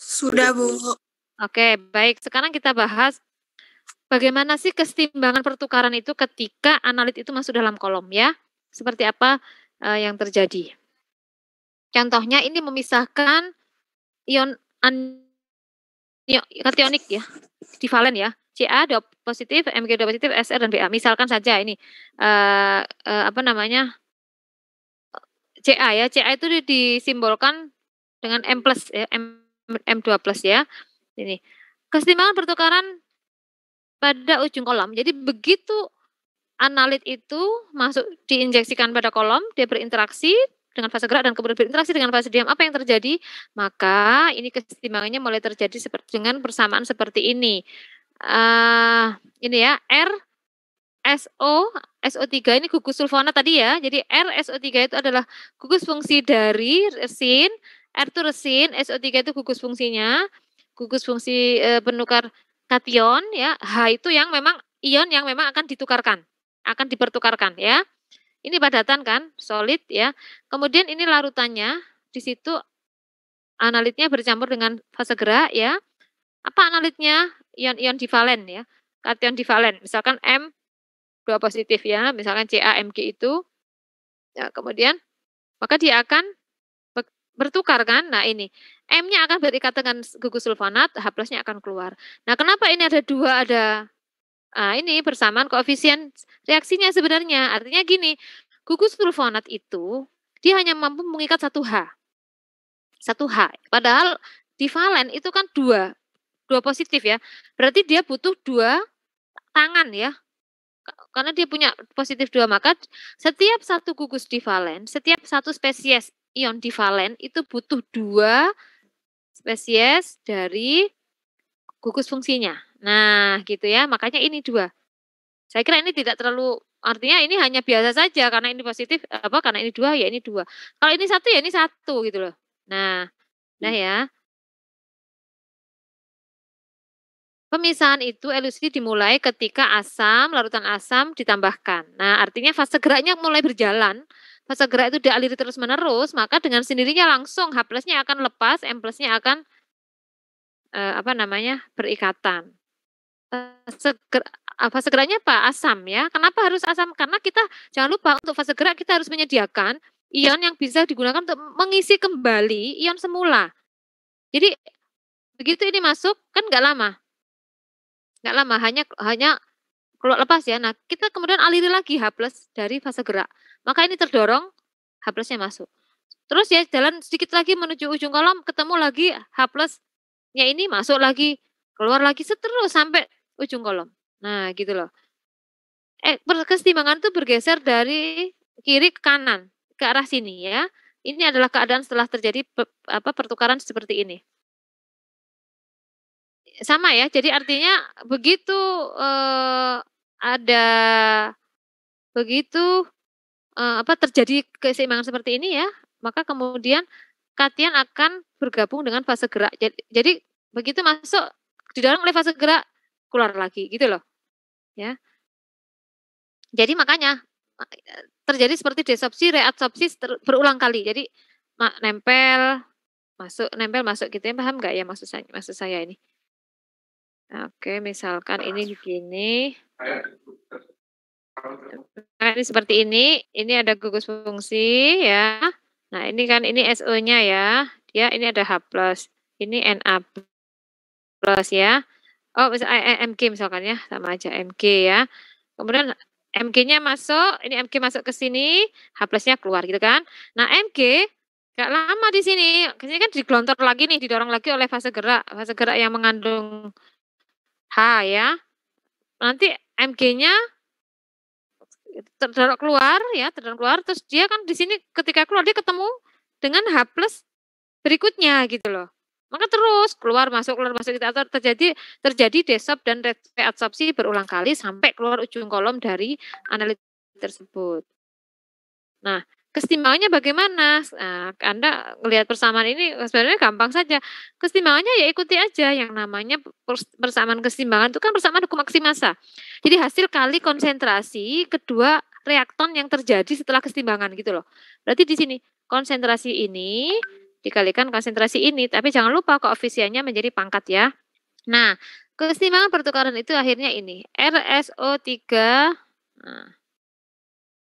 Sudah, Bu. Oke, baik. Sekarang kita bahas bagaimana sih kesetimbangan pertukaran itu ketika analit itu masuk dalam kolom ya. Seperti apa yang terjadi. Contohnya ini memisahkan ion kationik ya, divalen ya. Ca 2 positif, Mg 2 positif, Sr dan Ba. Misalkan saja ini apa namanya? Ca ya. Ca itu disimbolkan dengan M+ ya, M2+ ya. Ini. Kesetimbangan pertukaran pada ujung kolom. Jadi begitu analit itu masuk diinjeksikan pada kolom, dia berinteraksi dengan fase gerak dan kemudian berinteraksi dengan fase diam. Apa yang terjadi? Maka ini kesetimbangannya mulai terjadi dengan persamaan seperti ini. Ini ya, SO3 ini gugus sulfonat tadi ya. Jadi RSO3 itu adalah gugus fungsi dari resin, R itu resin, SO3 itu gugus fungsinya, gugus fungsi penukar kation ya. H itu yang memang ion yang memang akan ditukarkan, akan dipertukarkan ya. Ini padatan kan, solid ya. Kemudian ini larutannya, di situ analitnya bercampur dengan fase gerak ya. Apa analitnya? Ion-ion divalen ya. Kation divalen, misalkan M2 positif ya, misalkan CaMg itu. Ya, kemudian maka dia akan bertukar kan. Nah, ini M-nya akan berikat dengan gugus sulfonat, H+-nya akan keluar. Nah, kenapa ini ada dua ini bersamaan koefisien reaksinya sebenarnya. Artinya gini, gugus sulfonat itu dia hanya mampu mengikat satu H. Padahal divalen itu kan dua positif ya. Berarti dia butuh 2 tangan ya. Karena dia punya positif 2, maka setiap satu gugus divalen, setiap satu spesies ion divalen itu butuh 2 spesies dari gugus fungsinya. Nah, gitu ya. Makanya ini 2. Saya kira ini tidak terlalu, artinya ini hanya biasa saja karena ini positif karena ini 2 ya ini 2. Kalau ini 1 ya ini 1 gitu loh. Nah ya. Pemisahan itu elusi dimulai ketika larutan asam ditambahkan. Nah, artinya fase geraknya mulai berjalan. Fase gerak itu dialiri terus-menerus, maka dengan sendirinya langsung H+-nya akan lepas, M+-nya akan berikatan. Fase geraknya apa? Asam ya. Kenapa harus asam? Karena kita jangan lupa untuk fase gerak kita harus menyediakan ion yang bisa digunakan untuk mengisi kembali ion semula. Jadi begitu ini masuk kan nggak lama, hanya keluar lepas ya. Nah, kita kemudian aliri lagi H+ dari fase gerak. Maka ini terdorong H+-nya masuk. Terus ya jalan sedikit lagi menuju ujung kolom, ketemu lagi H+-nya ini masuk lagi, keluar lagi seterus sampai ujung kolom. Nah, gitu loh. Kesetimbangan itu bergeser dari kiri ke kanan, ke arah sini ya. Ini adalah keadaan setelah terjadi pertukaran seperti ini. Sama ya, jadi artinya begitu terjadi keseimbangan seperti ini ya, maka kemudian kation akan bergabung dengan fase gerak. Jadi begitu masuk didorong oleh fase gerak, keluar lagi gitu loh. Ya. Jadi makanya terjadi seperti desorpsi, reabsorpsi berulang kali. Jadi nempel masuk gitu ya. Paham nggak ya maksud saya ini? Oke, misalkan ini begini. Nah, ini seperti ini ada gugus fungsi ya. Nah, ini kan ini SO-nya ya. Ini ada H+. Ini Na+ ya. Oh, Mg misalkan ya, sama aja Mg ya. Kemudian Mg-nya masuk, ini Mg masuk ke sini, H+-nya keluar gitu kan. Nah, Mg gak lama di sini. Ke sini kan digelontor lagi nih, didorong lagi oleh fase gerak yang mengandung H ya. Nanti Mg-nya terdorong keluar, terus dia kan di sini ketika keluar dia ketemu dengan H+ berikutnya gitu loh. Maka terus keluar masuk gitu, atau terjadi desop dan reabsorpsi berulang kali sampai keluar ujung kolom dari analit tersebut. Nah, kesetimbangannya bagaimana? Nah, Anda melihat persamaan ini sebenarnya gampang saja. Kesetimbangannya ya ikuti aja yang namanya persamaan kesetimbangan itu kan persamaan hukum aksi massa. Jadi hasil kali konsentrasi kedua reakton yang terjadi setelah kesetimbangan gitu loh. Berarti di sini konsentrasi ini dikalikan konsentrasi ini, tapi jangan lupa koefisiennya menjadi pangkat ya. Nah, keseimbangan pertukaran itu akhirnya ini, RSO3. Nah,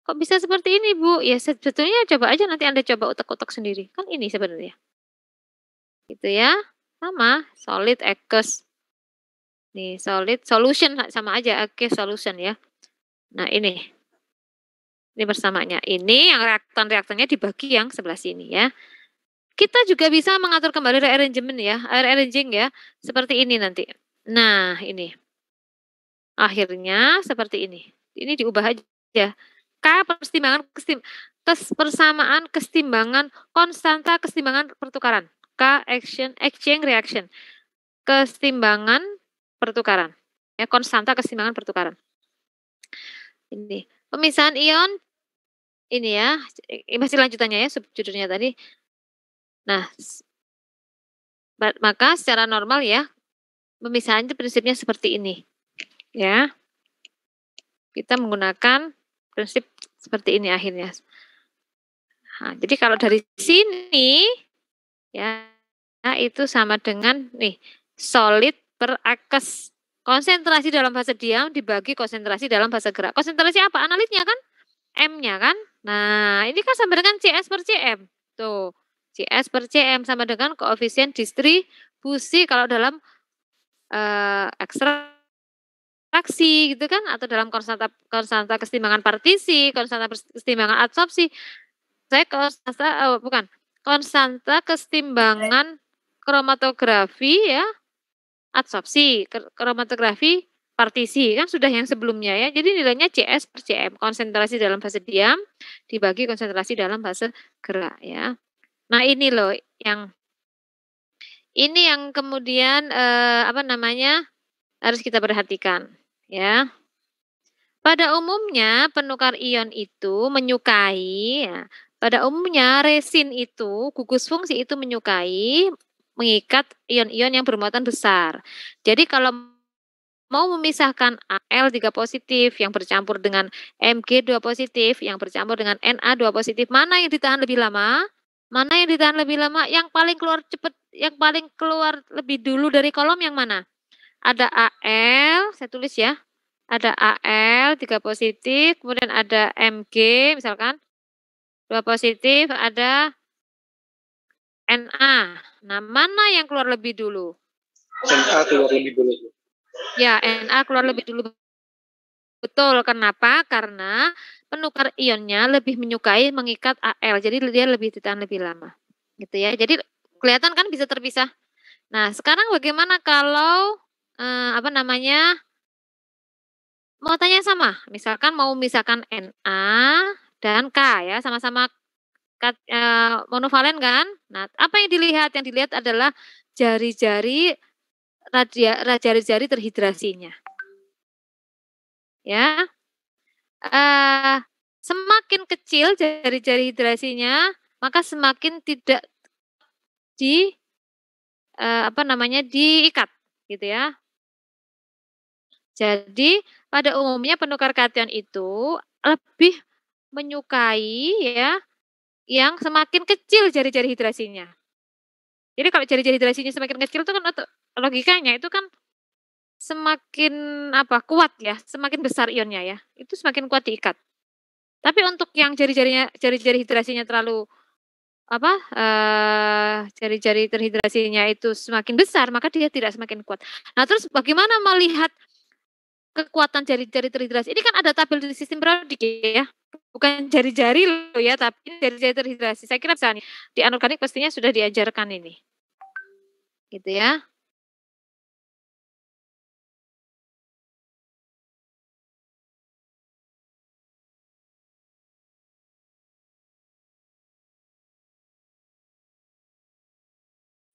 kok bisa seperti ini, Bu? Ya sebetulnya coba aja nanti Anda coba utek-utek sendiri. Kan ini sebenarnya. Gitu ya. Sama, solid aqueous. Nih, solid solution sama aja, aqueous solution ya. Nah, ini. Ini bersamanya. Ini yang reaktan-reaktannya dibagi yang sebelah sini ya. Kita juga bisa mengatur kembali rearrangement ya, rearranging ya. Seperti ini nanti. Nah, ini. Akhirnya seperti ini. Ini diubah aja. K persamaan kesetimbangan konstanta kesetimbangan pertukaran. K exchange reaction. Kesetimbangan pertukaran. Ya, konstanta kesetimbangan pertukaran. Ini. Pemisahan ion ini ya, masih lanjutannya ya subjudulnya tadi. Nah, maka secara normal ya, pemisahan itu prinsipnya seperti ini. Ya. Kita menggunakan prinsip seperti ini akhirnya. Nah, jadi kalau dari sini ya, nah itu sama dengan nih solid per aqueous. Konsentrasi dalam fase diam dibagi konsentrasi dalam fase gerak. Konsentrasi apa? Analitnya kan? M-nya kan? Nah, ini kan sama dengan CS per CM. Tuh, CS per CM sama dengan koefisien distribusi kalau dalam ekstraksi gitu kan, atau dalam konstanta kesetimbangan partisi, konstanta kesetimbangan adsorpsi. Saya konstanta kesetimbangan kromatografi ya, adsorpsi, kromatografi partisi kan sudah yang sebelumnya ya. Jadi nilainya CS per CM, konsentrasi dalam fase diam dibagi konsentrasi dalam fase gerak ya. Nah, ini loh yang kemudian apa namanya harus kita perhatikan ya. Pada umumnya penukar ion itu menyukai ya, pada umumnya resin itu, gugus fungsi itu menyukai mengikat ion-ion yang bermuatan besar. Jadi kalau mau memisahkan Al3 positif yang bercampur dengan Mg2 positif yang bercampur dengan Na2 positif, mana yang ditahan lebih lama? Mana yang ditahan lebih lama? Yang paling keluar cepat, yang paling keluar lebih dulu dari kolom yang mana? Ada Al, saya tulis ya. Ada Al 3 positif, kemudian ada Mg misalkan 2 positif, ada Na. Nah, mana yang keluar lebih dulu? Na keluar lebih dulu. Ya, Na keluar lebih dulu. Betul, kenapa? Karena penukar ionnya lebih menyukai mengikat Al, jadi dia lebih ditahan lebih lama. Gitu ya. Jadi kelihatan kan bisa terpisah. Nah, sekarang bagaimana kalau apa namanya? Muatannya sama, misalkan mau memisahkan Na dan K ya, sama-sama monovalen kan. Nah, apa yang dilihat? Yang dilihat adalah jari-jari jari-jari terhidrasinya. Ya. Semakin kecil jari-jari hidrasinya, maka semakin tidak apa namanya diikat gitu ya. Jadi pada umumnya penukar kation itu lebih menyukai ya yang semakin kecil jari-jari hidrasinya. Jadi kalau jari-jari hidrasinya semakin kecil itu kan logikanya itu kan semakin apa kuat ya, semakin besar ionnya ya, itu semakin kuat diikat. Tapi untuk yang jari-jari hidrasinya terlalu apa jari-jari terhidrasinya itu semakin besar, maka dia tidak semakin kuat. Nah, terus bagaimana melihat kekuatan jari-jari terhidrasi? Ini kan ada tabel di sistem periodik ya. Bukan jari-jari loh ya, tapi jari-jari terhidrasi. Saya kira bisa nih, di anorganik pastinya sudah diajarkan ini. Gitu ya.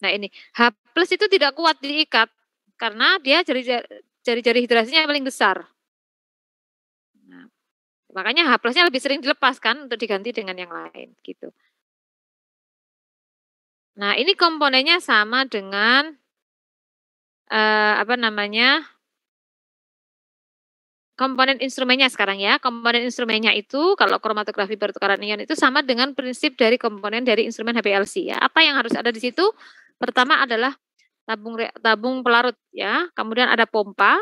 Nah, ini H+ itu tidak kuat diikat karena dia jari-jari hidrasinya paling besar. Nah, makanya H+-nya lebih sering dilepaskan untuk diganti dengan yang lain gitu. Nah, ini komponennya sama dengan apa namanya? komponen instrumennya sekarang ya. Komponen instrumennya itu kalau kromatografi pertukaran ion itu sama dengan prinsip dari komponen dari instrumen HPLC ya. Apa yang harus ada di situ? Pertama adalah tabung pelarut ya. Kemudian ada pompa.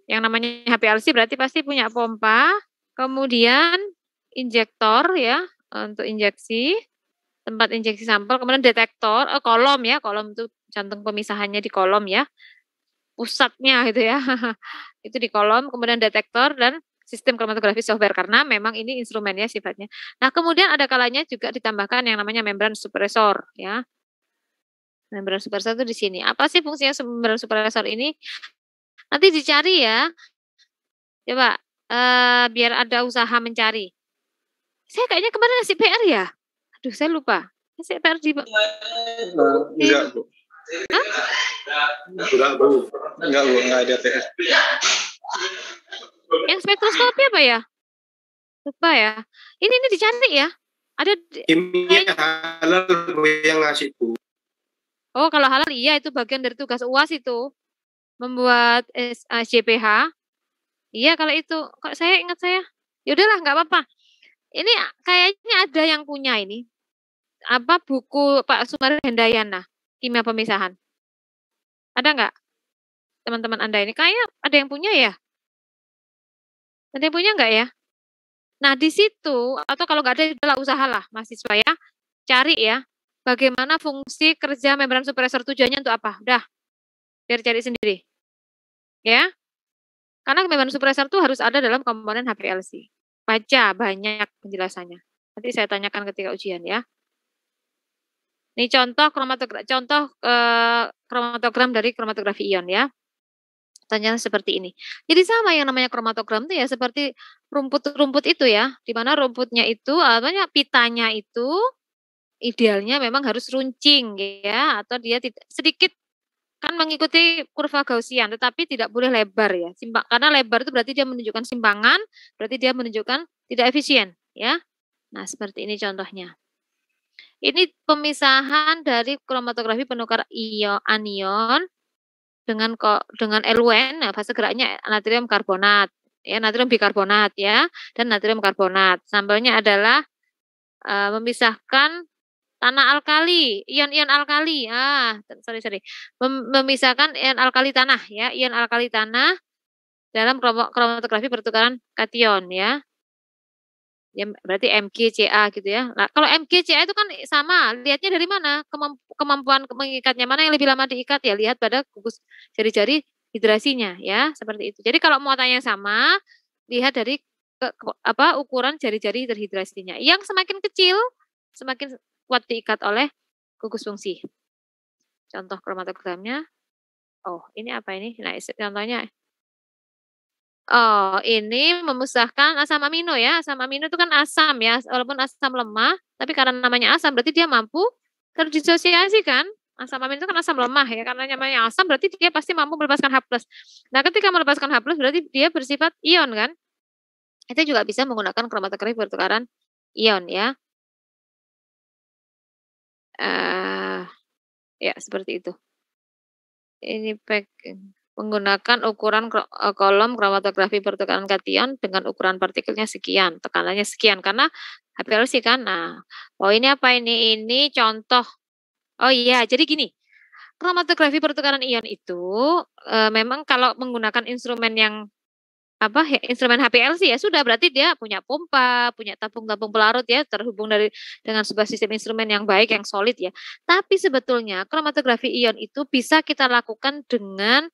Yang namanya HPLC berarti pasti punya pompa. Kemudian injektor ya untuk injeksi, tempat injeksi sampel, kemudian detektor, kolom ya, kolom itu jantung pemisahannya di kolom ya, pusatnya gitu ya, itu di kolom, kemudian detektor dan sistem kromatografi software karena memang ini instrumennya sifatnya. Nah kemudian ada kalanya juga ditambahkan yang namanya membran supresor ya. Membran supresor itu di sini. Apa sih fungsinya membran supresor ini? Nanti dicari ya. Coba biar ada usaha mencari. Saya kayaknya kemarin ngasih PR ya? Aduh, saya lupa. Ngasih PR di enggak, Bu. Hah? Enggak, Bu. Enggak, Bu, enggak ada PR. Yang spektroskopi apa ya? Lupa ya. Ini dicari ya. Ada Kimia halal Bu yang ngasih, Bu. Oh, kalau halal iya itu bagian dari tugas UAS itu. Membuat SJPH. Iya kalau itu. Kok saya ingat saya. Ya udahlah nggak apa-apa. Ini kayaknya ada yang punya ini. Apa buku Pak Sumar Hendayana, kimia pemisahan. Ada nggak? Teman-teman Anda ini kayak ada yang punya ya? Ada yang punya nggak ya? Nah, di situ atau kalau nggak ada adalah usahalah mahasiswa ya. Cari ya. Bagaimana fungsi kerja membran supresor, tujuannya untuk apa? Udah. Biar cari sendiri. Ya. Karena membran supresor itu harus ada dalam komponen HPLC. Baca banyak penjelasannya. Nanti saya tanyakan ketika ujian ya. Ini contoh kromatogram dari kromatografi ion ya. Tanya seperti ini. Jadi sama yang namanya kromatogram itu ya seperti rumput-rumput itu ya, di mana rumputnya itu artinya pitanya itu idealnya memang harus runcing ya atau dia sedikit kan mengikuti kurva Gaussian tetapi tidak boleh lebar ya. Karena lebar itu berarti dia menunjukkan simpangan, berarti dia menunjukkan tidak efisien ya. Nah, seperti ini contohnya. Ini pemisahan dari kromatografi penukar anion dengan eluen, nah fase geraknya natrium karbonat, ya natrium bikarbonat ya, dan natrium karbonat. Sampelnya adalah memisahkan tanah alkali, ion-ion alkali. Sorry. Memisahkan ion alkali tanah ya, ion alkali tanah dalam kromatografi pertukaran kation ya. Ya berarti MgCa gitu ya. Nah, kalau MgCa itu kan sama, lihatnya dari mana? Kemampuan mengikatnya mana yang lebih lama diikat ya, lihat pada gugus jari-jari hidrasinya ya, seperti itu. Jadi kalau muatannya sama, lihat dari ukuran jari-jari terhidrasinya. Yang semakin kecil, semakin kuat diikat oleh gugus fungsi. Contoh kromatogramnya. Oh, ini apa ini? Nah, contohnya Oh, ini memusnahkan asam amino ya. Asam amino itu kan asam ya, walaupun asam lemah, tapi karena namanya asam berarti dia mampu terdisosiasi kan. Asam amino itu kan asam lemah ya, karena namanya asam berarti dia pasti mampu melepaskan H+. Nah, ketika melepaskan H+, berarti dia bersifat ion kan. Itu juga bisa menggunakan kromatografi pertukaran ion ya. Ya, seperti itu. Ini menggunakan ukuran kolom kromatografi pertukaran kation dengan ukuran partikelnya sekian, tekanannya sekian karena HPLC kan. Nah, oh ini apa ini? Ini contoh. Oh iya, jadi gini. Kromatografi pertukaran ion itu memang kalau menggunakan instrumen yang instrumen HPLC ya sudah berarti dia punya pompa, punya tabung-tabung pelarut ya terhubung dengan sebuah sistem instrumen yang baik, yang solid ya. Tapi sebetulnya kromatografi ion itu bisa kita lakukan dengan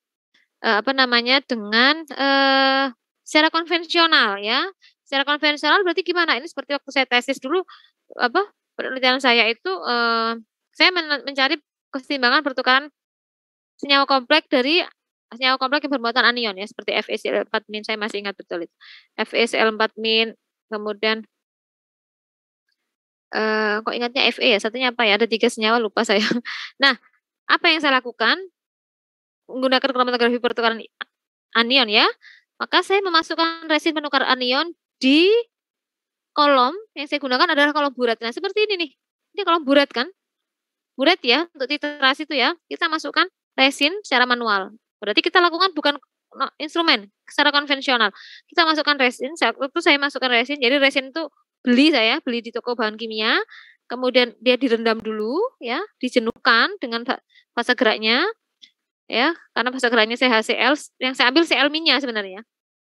secara konvensional ya. Secara konvensional berarti gimana? Ini seperti waktu saya tesis dulu penelitian saya itu saya mencari keseimbangan pertukaran senyawa kompleks dari senyawa kompleks yang bermuatan anion ya seperti FeCl4- saya masih ingat betul itu. FeCl4- kemudian kok ingatnya Fe ya, satunya apa ya? Ada 3 senyawa lupa saya. Nah, apa yang saya lakukan? Menggunakan kromatografi pertukaran anion ya, maka saya memasukkan resin penukar anion di kolom yang saya gunakan adalah kolom burat. Nah, seperti ini nih. Ini kolom burat kan? Burat ya, untuk titrasi itu ya. Kita masukkan resin secara manual. Berarti kita lakukan bukan instrumen secara konvensional. Kita masukkan resin, saat itu saya masukkan resin, jadi resin itu saya beli di toko bahan kimia, kemudian dia direndam dulu ya, dijenuhkan dengan fase geraknya ya, karena fase geraknya saya HCl, yang saya ambil Cl-nya sebenarnya,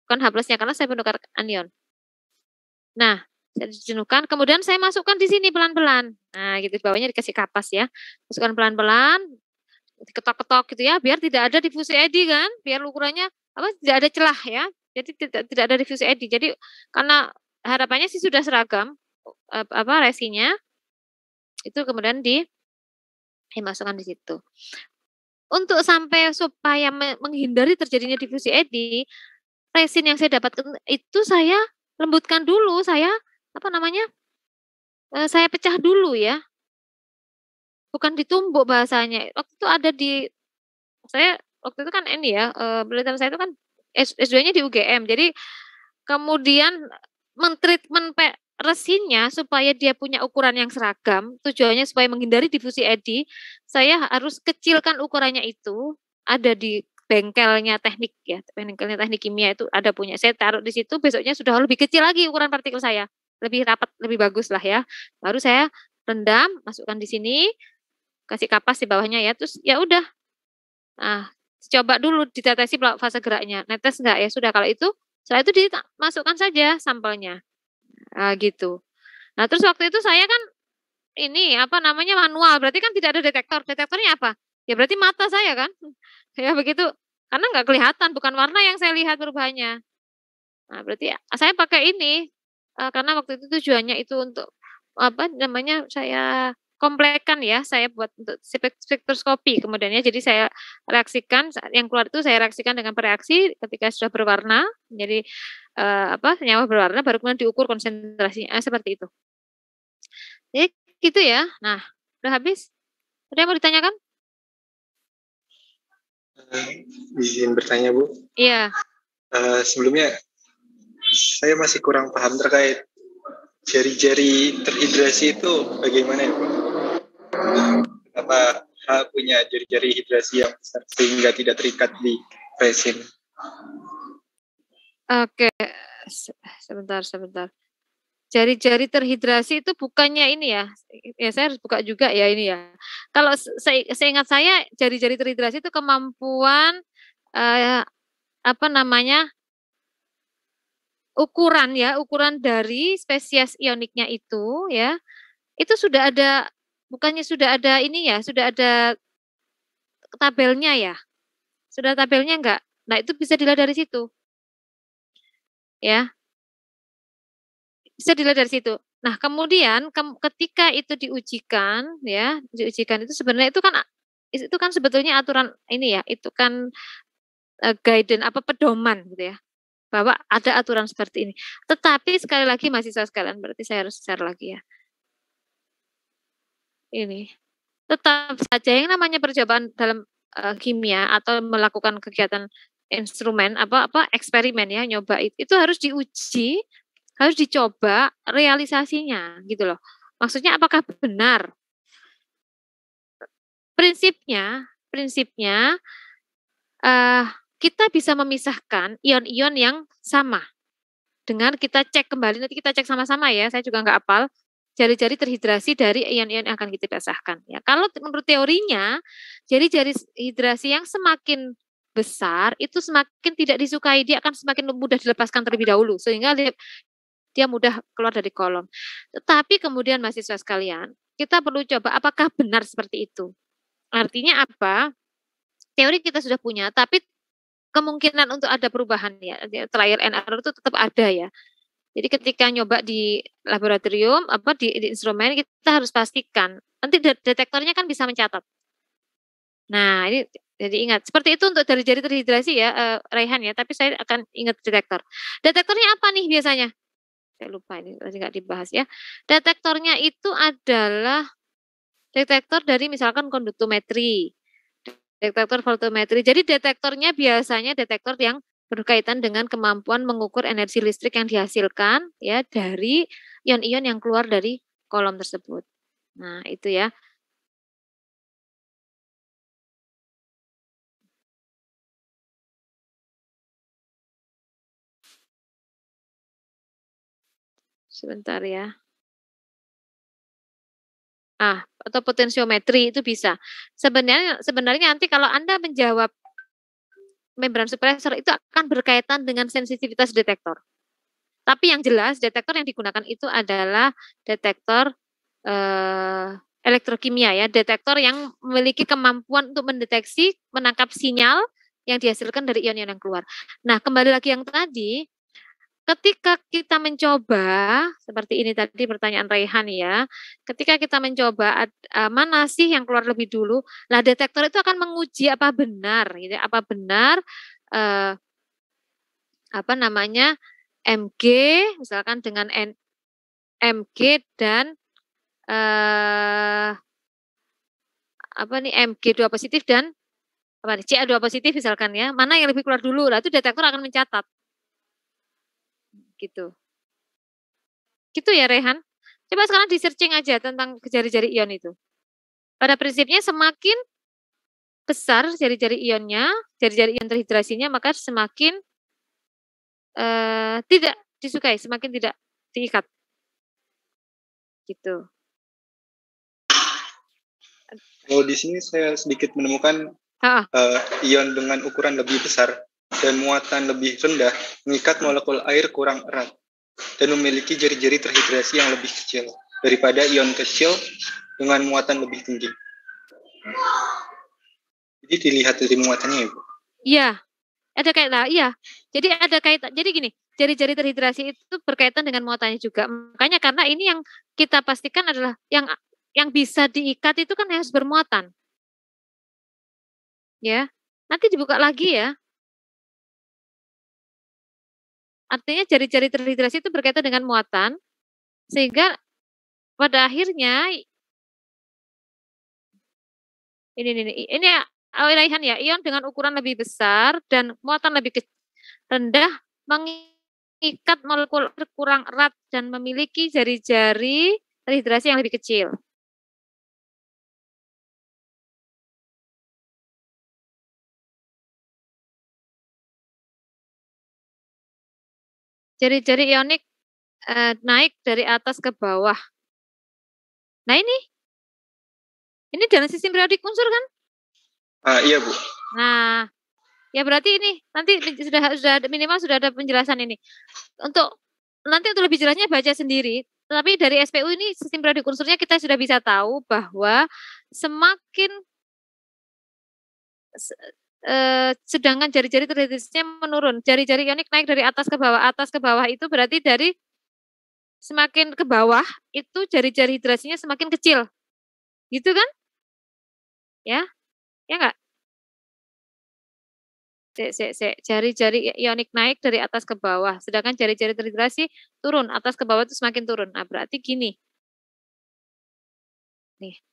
bukan H+-nya karena saya penukar anion. Nah, saya dijenuhkan, kemudian saya masukkan di sini pelan-pelan. Nah, gitu bawahnya dikasih kapas ya. Masukkan pelan-pelan, diketok-ketok gitu ya, biar tidak ada difusi eddy kan, biar ukurannya tidak ada celah ya. Jadi tidak ada difusi eddy. Jadi karena harapannya sih sudah seragam resinnya, itu kemudian dimasukkan di situ. Untuk sampai supaya menghindari terjadinya difusi eddy, resin yang saya dapatkan itu saya lembutkan dulu, saya saya pecah dulu ya. Bukan ditumbuk bahasanya. Waktu itu ada saya waktu itu kan ini ya, penelitian saya itu kan S2-nya di UGM. Jadi kemudian mentreatment resinnya supaya dia punya ukuran yang seragam, tujuannya supaya menghindari difusi eddy, saya harus kecilkan ukurannya itu, ada di bengkelnya teknik ya, bengkelnya teknik kimia itu ada punya. Saya taruh di situ, besoknya sudah lebih kecil lagi ukuran partikel saya, lebih rapat, lebih bagus lah ya. Baru saya rendam, masukkan di sini, kasih kapas di bawahnya ya, terus ya udah. Nah, coba dulu ditetesi fase geraknya, netes enggak ya sudah, kalau itu setelah itu dimasukkan saja sampelnya. Nah, gitu. Nah, terus waktu itu saya kan ini manual, berarti kan tidak ada detektor. Detektornya apa? Ya berarti mata saya kan. Ya begitu. Karena nggak kelihatan, bukan warna yang saya lihat perubahannya. Nah, berarti saya pakai ini karena waktu itu tujuannya itu untuk saya komplekkan ya, saya buat untuk spektroskopi kemudian ya. Jadi saya reaksikan, yang keluar itu saya reaksikan dengan bereaksi, ketika sudah berwarna, jadi senyawa berwarna baru kemudian diukur konsentrasinya, seperti itu. Jadi gitu ya. Nah, udah habis? Ada yang mau ditanyakan? Izin bertanya, Bu. Iya. Sebelumnya saya masih kurang paham terkait jari-jari terhidrasi itu bagaimana ya, Bu? Kenapa punya jari-jari hidrasi yang besar sehingga tidak terikat di resin? Oke, sebentar. Jari-jari terhidrasi itu bukannya ini ya saya harus buka juga ya ini ya. Kalau seingat saya jari-jari terhidrasi itu kemampuan ukuran dari spesies ioniknya itu ya, itu sudah ada, bukannya sudah ada ini ya, sudah ada tabelnya ya? Sudah tabelnya enggak? Nah, itu bisa dilihat dari situ. Ya. Bisa dilihat dari situ. Nah, kemudian ketika itu diujikan ya, diujikan itu sebenarnya itu kan sebetulnya aturan ini ya, itu kan guidance pedoman gitu ya, bahwa ada aturan seperti ini. Tetapi sekali lagi mahasiswa sekalian, berarti saya harus share lagi ya. Ini, tetap saja yang namanya percobaan dalam kimia atau melakukan kegiatan instrumen eksperimen ya, nyoba itu harus diuji, harus dicoba realisasinya gitu loh. Maksudnya apakah benar? Prinsipnya kita bisa memisahkan ion-ion yang sama dengan kita cek kembali, nanti kita cek sama-sama ya, saya juga nggak hafal, jari-jari terhidrasi dari ion-ion yang akan kita pisahkan ya. Kalau menurut teorinya, jari-jari hidrasi yang semakin besar itu semakin tidak disukai, dia akan semakin mudah dilepaskan terlebih dahulu sehingga dia mudah keluar dari kolom. Tetapi kemudian mahasiswa sekalian, kita perlu coba apakah benar seperti itu. Artinya apa? Teori kita sudah punya, tapi kemungkinan untuk ada perubahan ya, trial and error itu tetap ada ya. Jadi ketika nyoba di laboratorium, di instrumen, kita harus pastikan. Nanti detektornya kan bisa mencatat. Nah, ini jadi ingat. Seperti itu untuk jari-jari terhidrasi ya, Raihan ya. Tapi saya akan ingat detektor. Detektornya apa nih biasanya? Saya lupa ini, tadi nggak dibahas ya. Detektornya itu adalah detektor dari misalkan konduktometri, detektor voltometri. Jadi detektornya biasanya detektor yang berkaitan dengan kemampuan mengukur energi listrik yang dihasilkan ya dari ion-ion yang keluar dari kolom tersebut. Nah, itu ya. Sebentar ya. Atau potensiometri itu bisa. Sebenarnya sebenarnya nanti kalau Anda menjawab membran suppressor itu akan berkaitan dengan sensitivitas detektor. Tapi yang jelas detektor yang digunakan itu adalah detektor elektrokimia ya, detektor yang memiliki kemampuan untuk mendeteksi, menangkap sinyal yang dihasilkan dari ion-ion yang keluar. Nah, kembali lagi yang tadi, ketika kita mencoba, seperti ini tadi pertanyaan Raihan ya, ketika kita mencoba mana sih yang keluar lebih dulu, nah detektor itu akan menguji apa benar, gitu, apa benar apa namanya Mg, misalkan dengan Mg dan apa nih Mg2 positif dan apa nih Ca2 positif misalkan ya, mana yang lebih keluar dulu, lah itu detektor akan mencatat. Gitu. Gitu ya Rehan. Coba sekarang di searching aja tentang jari-jari ion itu. Pada prinsipnya semakin besar jari-jari ionnya, jari-jari ion terhidrasinya, maka semakin tidak disukai, semakin tidak diikat. Gitu. Kalau di sini saya sedikit menemukan ion dengan ukuran lebih besar dan muatan lebih rendah mengikat molekul air kurang erat dan memiliki jari-jari terhidrasi yang lebih kecil daripada ion kecil dengan muatan lebih tinggi. Jadi dilihat dari muatannya ya, Bu? Iya, ada kaitan. Iya, jadi ada kaitan. Jadi gini, jari-jari terhidrasi itu berkaitan dengan muatannya juga. Makanya karena ini yang kita pastikan adalah yang bisa diikat itu kan harus bermuatan. Ya, nanti dibuka lagi ya. Artinya jari-jari terhidrasi itu berkaitan dengan muatan, sehingga pada akhirnya ini Raihan ya, ion dengan ukuran lebih besar dan muatan lebih rendah mengikat molekul kurang erat dan memiliki jari-jari terhidrasi yang lebih kecil. Jari-jari ionik naik dari atas ke bawah. Nah ini dalam sistem periodik unsur kan? Iya Bu. Nah, ya berarti ini nanti sudah minimal sudah ada penjelasan ini. Untuk lebih jelasnya baca sendiri. Tapi dari SPU ini sistem periodik unsurnya kita sudah bisa tahu bahwa semakin sedangkan jari-jari terhidrasinya menurun. Jari-jari ionik naik dari atas ke bawah. Atas ke bawah itu berarti dari semakin ke bawah itu jari-jari hidrasinya semakin kecil. Gitu kan? Ya? Ya enggak? Jari-jari ionik naik dari atas ke bawah, sedangkan jari-jari terhidrasi turun, atas ke bawah itu semakin turun. Nah, berarti gini. Nih.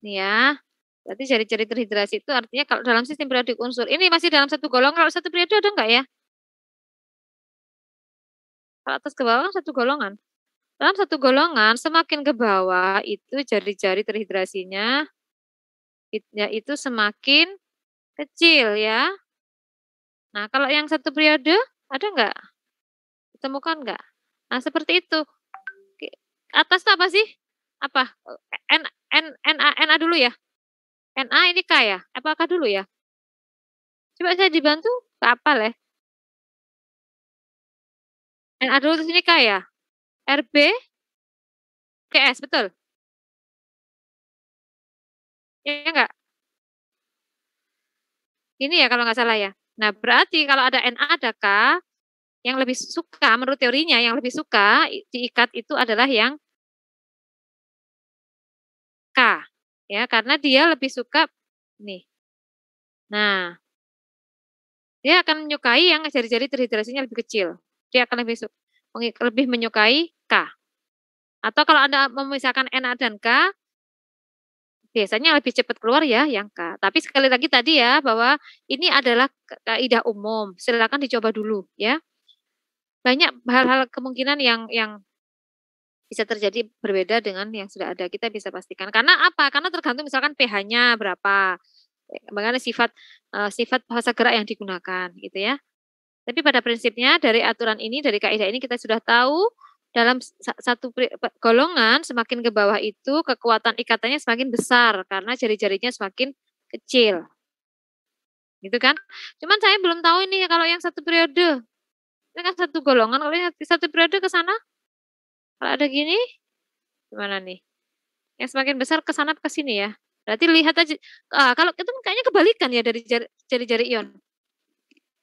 Nih ya. Berarti jari-jari terhidrasi itu artinya kalau dalam sistem periodik unsur, ini masih dalam satu golongan, kalau satu periode ada enggak ya? Kalau atas ke bawah kan satu golongan. Dalam satu golongan, semakin ke bawah itu jari-jari terhidrasinya itu semakin kecil ya. Nah, kalau yang satu periode ada enggak? Ditemukan enggak? Nah, seperti itu. Atas itu apa sih? Apa? NA dulu ya? NA ini K ya? Apakah dulu ya? Coba saya dibantu, Gak apa ya? NA dulu terus ini K ya? RB KS, betul? Ya enggak? Ini ya kalau nggak salah ya. Nah, berarti kalau ada NA ada K, yang lebih suka menurut teorinya yang lebih suka diikat itu adalah yang K. Ya, karena dia lebih suka nih. Nah, dia akan menyukai yang jari-jari terhidrasinya lebih kecil. Dia akan lebih menyukai K. Atau kalau Anda memisahkan NA dan K, biasanya lebih cepat keluar ya yang K. Tapi sekali lagi tadi ya, bahwa ini adalah kaidah umum. Silakan dicoba dulu ya. Banyak hal-hal kemungkinan yang bisa terjadi berbeda dengan yang sudah ada. Kita bisa pastikan. Karena apa? Karena tergantung misalkan pH-nya berapa. Bagaimana sifat bahasa gerak yang digunakan gitu ya. Tapi pada prinsipnya dari aturan ini, dari kaidah ini kita sudah tahu dalam satu golongan semakin ke bawah itu kekuatan ikatannya semakin besar karena jari-jarinya semakin kecil. Gitu kan? Cuman saya belum tahu ini kalau yang satu periode. Ini kan satu golongan, kalau yang satu periode ke sana. Kalau ada gini, gimana nih? Yang semakin besar ke sana ke sini ya. Berarti lihat aja. Kalau itu kayaknya kebalikan ya dari jari-jari ion.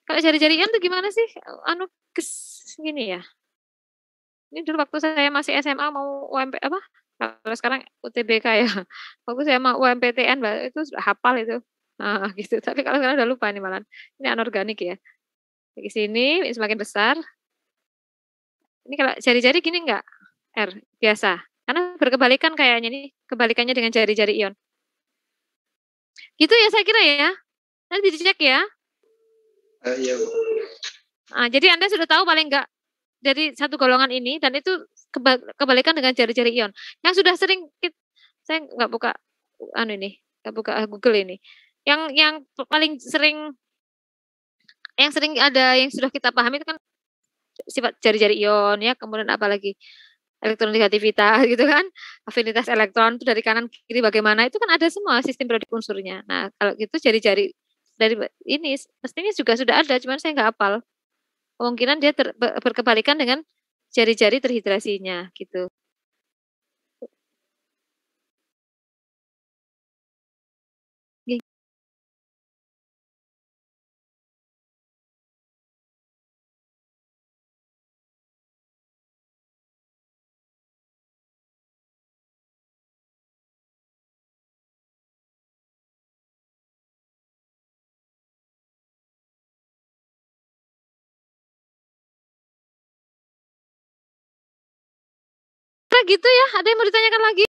Kalau jari-jari ion tuh gimana sih? Anu gini ya. Ini dulu waktu saya masih SMA mau UMP apa? Kalau sekarang UTBK ya. Waktu saya mau UMPTN itu sudah hafal itu. Nah, gitu. Tapi kalau sekarang udah lupa nih malah. Ini anorganik ya. Di sini semakin besar. Ini kalau jari-jari gini enggak? R biasa. Karena berkebalikan kayaknya nih, kebalikannya dengan jari-jari ion. Gitu ya saya kira ya. Nanti dicek ya. Iya, Bu. Jadi Anda sudah tahu paling enggak dari satu golongan ini dan itu kebalikan dengan jari-jari ion. Yang sudah sering saya enggak buka enggak buka Google ini. Yang paling sering ada yang sudah kita pahami itu kan sifat jari-jari ion ya, kemudian apalagi elektronegativitas gitu kan, afinitas elektron itu dari kanan kiri bagaimana itu kan ada semua sistem periodik unsurnya. Nah kalau gitu jari-jari dari ini mestinya juga sudah ada, cuman saya nggak hafal. Kemungkinan dia berkebalikan dengan jari-jari terhidrasinya gitu. Gitu ya, ada yang mau ditanyakan lagi?